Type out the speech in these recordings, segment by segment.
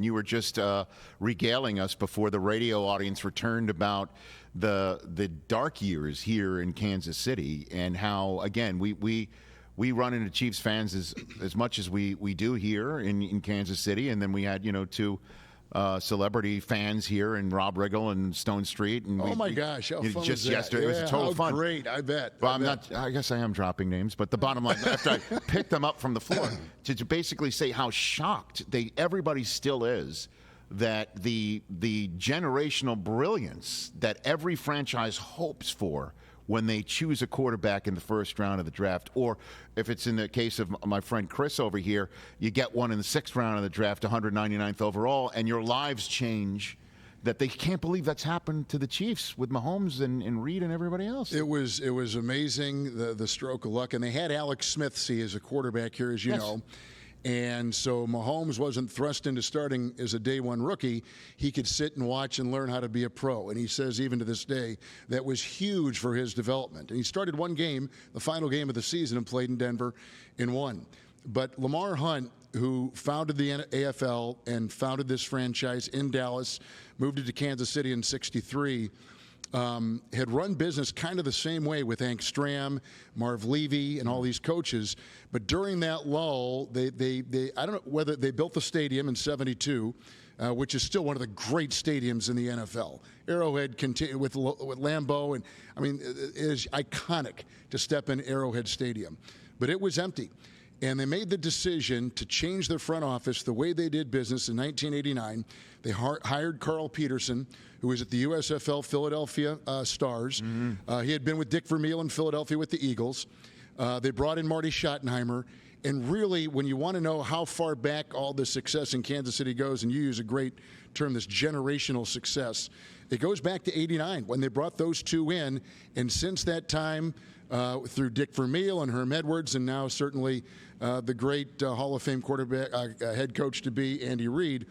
You were just regaling us before the radio audience returned about the dark years here in Kansas City and how, again, we run into Chiefs fans as much as we do here in Kansas City, and then we had two celebrity fans here in Rob Riggle and Stone Street. And oh my gosh, how fun just was that? yesterday, it was a total fun. Great, I bet. Well, I guess I am dropping names, but the bottom line, after I picked them up from the floor, to basically say how shocked everybody still is that the generational brilliance that every franchise hopes for when they choose a quarterback in the first round of the draft, or if it's in the case of my friend Chris over here, you get one in the 6th round of the draft, 199th overall, and your lives change, that they can't believe that's happened to the Chiefs with Mahomes and Reed and everybody else. It was amazing, the stroke of luck. And they had Alex Smith, as a quarterback here, as you know. And so Mahomes wasn't thrust into starting as a day one rookie. He could sit and watch and learn how to be a pro. And he says even to this day that was huge for his development. And he started one game, the final game of the season, and played in Denver and won. But Lamar Hunt, who founded the AFL and founded this franchise in Dallas, moved it to Kansas City in '63, had run business kind of the same way with Hank Stram, Marv Levy, and all these coaches. But during that lull, they I don't know whether they built the stadium in '72, which is still one of the great stadiums in the NFL. Arrowhead with Lambeau, and I mean, it is iconic to step in Arrowhead Stadium. But it was empty. And they made the decision to change their front office the way they did business in 1989. They hired Carl Peterson, who was at the USFL Philadelphia Stars. Mm-hmm. He had been with Dick Vermeil in Philadelphia with the Eagles. They brought in Marty Schottenheimer. And really, when you want to know how far back all this success in Kansas City goes, and you use a great term, this generational success, it goes back to '89 when they brought those two in. And since that time, through Dick Vermeil and Herm Edwards, and now certainly the great Hall of Fame quarterback, head coach to be, Andy Reid,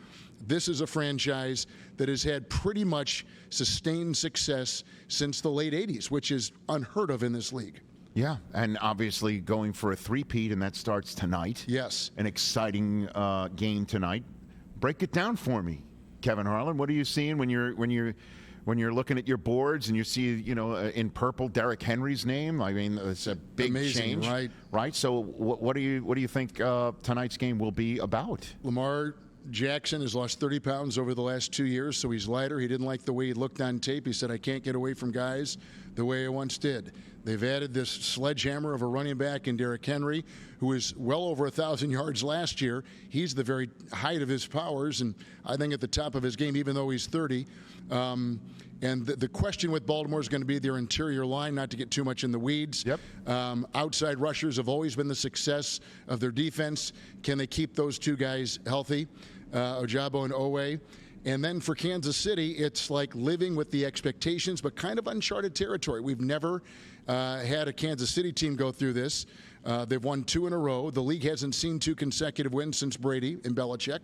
this is a franchise that has had pretty much sustained success since the late '80s, which is unheard of in this league. Yeah, and obviously going for a three-peat, and that starts tonight. Yes. An exciting game tonight. Break it down for me, Kevin Harlan. What are you seeing when you're looking at your boards and you see, in purple, Derrick Henry's name? I mean, it's a big amazing change, right? So, what do you think tonight's game will be about? Lamar Jackson has lost 30 pounds over the last 2 years, so he's lighter. He didn't like the way he looked on tape. He said, "I can't get away from guys the way I once did." They've added this sledgehammer of a running back in Derrick Henry, who was well over 1,000 yards last year. He's the very height of his powers, and I think at the top of his game, even though he's 30. And the question with Baltimore is going to be their interior line, not to get too much in the weeds. Yep. Outside rushers have always been the success of their defense. Can they keep those two guys healthy, Ojabo and Owe? And then for Kansas City, it's like living with the expectations, but kind of uncharted territory. We've never had a Kansas City team go through this. They've won 2 in a row. The league hasn't seen 2 consecutive wins since Brady and Belichick.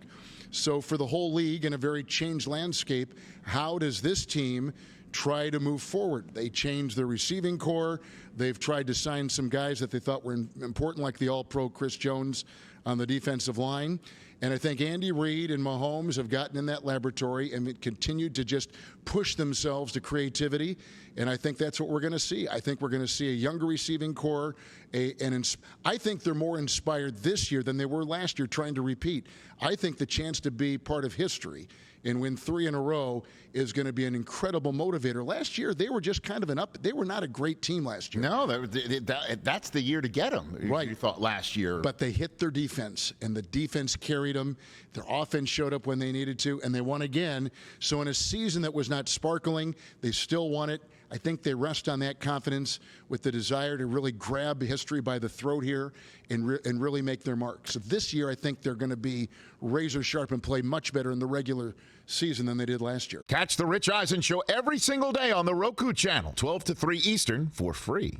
So for the whole league in a very changed landscape, how does this team try to move forward? They changed their receiving core. They've tried to sign some guys that they thought were important, like the All-Pro Chris Jones on the defensive line. And I think Andy Reid and Mahomes have gotten in that laboratory and continued to just push themselves to creativity. And I think that's what we're going to see. I think we're going to see a younger receiving core. I think they're more inspired this year than they were last year trying to repeat. I think the chance to be part of history and win 3 in a row is going to be an incredible motivator. Last year, they were just kind of they were not a great team last year. No, that's the year to get them. Right. You thought last year. But they hit their defense, and the defense carried them. Their offense showed up when they needed to, and they won again. So in a season that was not sparkling, they still won it. I think they rest on that confidence with the desire to really grab history by the throat here and really make their mark. So this year, I think they're going to be razor sharp and play much better in the regular season than they did last year. Catch the Rich Eisen Show every single day on the Roku channel, 12 to 3 Eastern, for free.